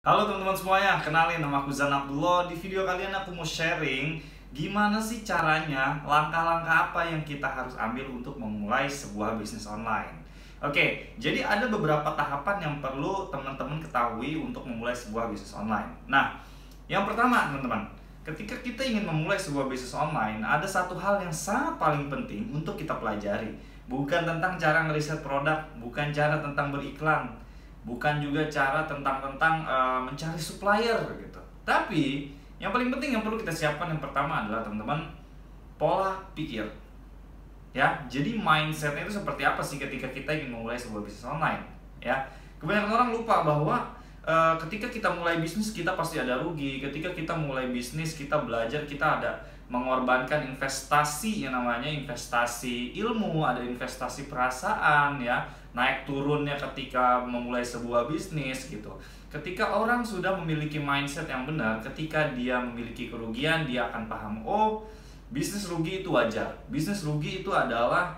Halo teman-teman semuanya, kenalin nama aku Zan Abdullah. Di video kalian aku mau sharing gimana sih caranya, langkah-langkah apa yang kita harus ambil untuk memulai sebuah bisnis online. Oke, jadi ada beberapa tahapan yang perlu teman-teman ketahui untuk memulai sebuah bisnis online. Nah, yang pertama teman-teman, ketika kita ingin memulai sebuah bisnis online, ada satu hal yang sangat paling penting untuk kita pelajari. Bukan tentang cara ngeriset produk, bukan cara tentang beriklan, bukan juga cara tentang mencari supplier gitu. Tapi yang paling penting yang perlu kita siapkan yang pertama adalah teman-teman, pola pikir. Ya, jadi mindsetnya itu seperti apa sih ketika kita ingin memulai sebuah bisnis online? Ya, kebanyakan orang lupa bahwa ketika kita mulai bisnis kita pasti ada rugi. Ketika kita mulai bisnis kita belajar, kita ada mengorbankan investasi yang namanya investasi ilmu, ada investasi perasaan ya, naik turunnya ketika memulai sebuah bisnis gitu. Ketika orang sudah memiliki mindset yang benar, ketika dia memiliki kerugian, dia akan paham, oh bisnis rugi itu wajar. Bisnis rugi itu adalah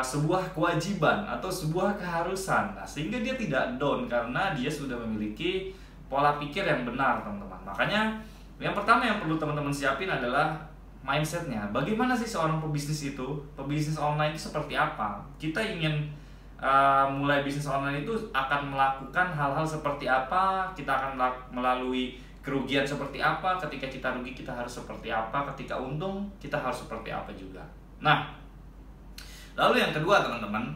sebuah kewajiban atau sebuah keharusan. Nah, sehingga dia tidak down karena dia sudah memiliki pola pikir yang benar, teman-teman. Makanya yang pertama yang perlu teman-teman siapin adalah mindsetnya. Bagaimana sih seorang pebisnis itu? Pebisnis online itu seperti apa? Kita ingin mulai bisnis online itu akan melakukan hal-hal seperti apa? Kita akan melalui kerugian seperti apa? Ketika kita rugi kita harus seperti apa? Ketika untung kita harus seperti apa juga. Nah, lalu yang kedua teman-teman,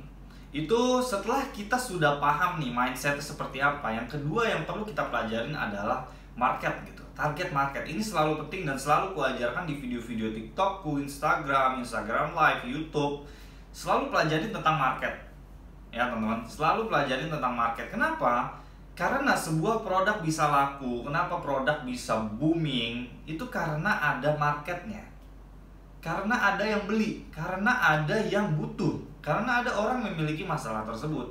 itu setelah kita sudah paham nih mindsetnya seperti apa, yang kedua yang perlu kita pelajarin adalah market gitu. Target market ini selalu penting dan selalu kuajarkan di video-video TikTokku, Instagram Live, YouTube. Selalu pelajarin tentang market. Ya teman-teman, selalu pelajarin tentang market. Kenapa? Karena sebuah produk bisa laku, kenapa produk bisa booming, itu karena ada marketnya. Karena ada yang beli, karena ada yang butuh, karena ada orang memiliki masalah tersebut.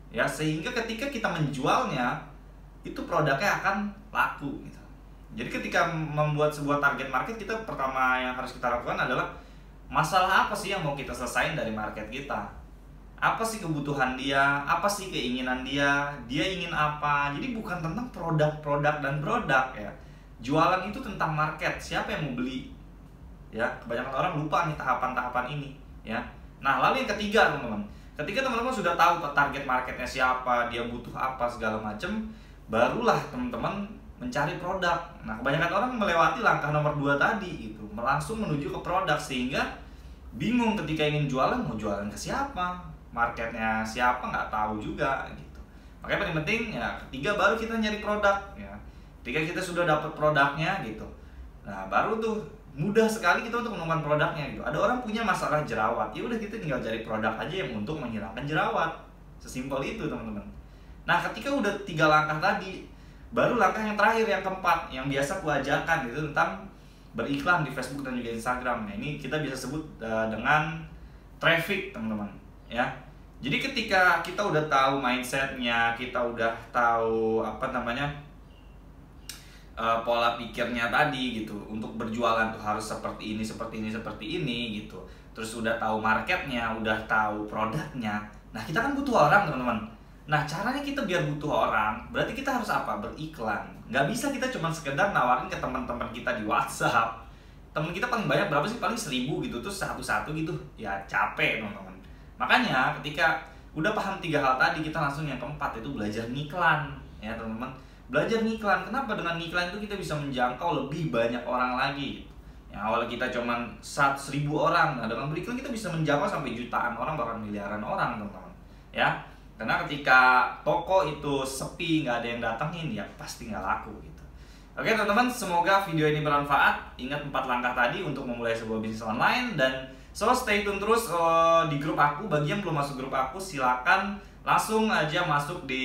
Ya, sehingga ketika kita menjualnya, itu produknya akan laku gitu. Jadi ketika membuat sebuah target market, kita pertama yang harus kita lakukan adalah masalah apa sih yang mau kita selesaikan dari market kita. Apa sih kebutuhan dia, apa sih keinginan dia ingin apa. Jadi bukan tentang produk dan produk ya. Jualan itu tentang market, siapa yang mau beli. Ya, kebanyakan orang lupa nih tahapan-tahapan ini ya. Nah, lalu yang ketiga teman-teman, ketika teman-teman sudah tahu target marketnya siapa, dia butuh apa segala macam, barulah teman-teman mencari produk. Nah, kebanyakan orang melewati langkah nomor 2 tadi gitu, langsung menuju ke produk sehingga bingung ketika ingin jualan, mau jualan ke siapa, marketnya siapa nggak tahu juga gitu. Makanya paling penting ya ketiga baru kita nyari produk ya. Ketika kita sudah dapat produknya gitu, nah baru tuh mudah sekali kita untuk menemukan produknya gitu. Ada orang punya masalah jerawat, ya udah kita tinggal cari produk aja yang untuk menghilangkan jerawat. Sesimpel itu teman-teman. Nah, ketika udah 3 langkah tadi, baru langkah yang terakhir, yang keempat, yang biasa kuajarkan itu tentang beriklan di Facebook dan juga Instagram. Nah, ini kita bisa sebut dengan traffic, teman-teman. Ya, jadi ketika kita udah tahu mindsetnya, kita udah tahu pola pikirnya tadi gitu, untuk berjualan tuh harus seperti ini gitu. Terus udah tahu marketnya, udah tahu produknya. Nah, kita kan butuh orang, teman-teman. Nah, caranya kita biar butuh orang, berarti kita harus apa? Beriklan. Nggak bisa kita cuma sekedar nawarin ke teman-teman kita di WhatsApp. Teman kita paling banyak berapa sih? Paling 1000 gitu, terus satu-satu gitu. Ya capek, teman-teman. Makanya ketika udah paham 3 hal tadi, kita langsung yang keempat, itu belajar ngiklan. Ya, teman-teman. Belajar ngiklan. Kenapa? Dengan ngiklan itu kita bisa menjangkau lebih banyak orang lagi. Yang awalnya kita cuma 1000 orang. Nah, dengan beriklan kita bisa menjangkau sampai jutaan orang, bahkan miliaran orang, teman-teman. Ya. Karena ketika toko itu sepi, nggak ada yang datengin, ya pasti nggak laku gitu. Oke teman-teman, semoga video ini bermanfaat. Ingat 4 langkah tadi untuk memulai sebuah bisnis online. Dan so stay tune terus di grup aku. Bagi yang belum masuk grup aku, silakan langsung aja masuk di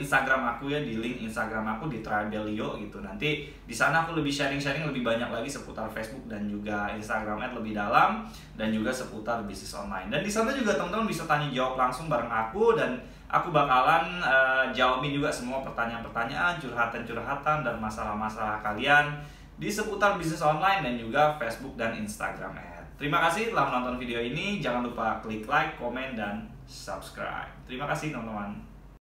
Instagram aku ya, di link Instagram aku di Tribelio gitu. Nanti di sana aku lebih sharing-sharing lebih banyak lagi seputar Facebook dan juga Instagram lebih dalam, dan juga seputar bisnis online. Dan di sana juga teman-teman bisa tanya jawab langsung bareng aku, dan aku bakalan jawabin juga semua pertanyaan-pertanyaan, curhatan-curhatan dan masalah-masalah kalian di seputar bisnis online dan juga Facebook dan Instagram. Terima kasih telah menonton video ini. Jangan lupa klik like, komen, dan subscribe. Terima kasih teman-teman.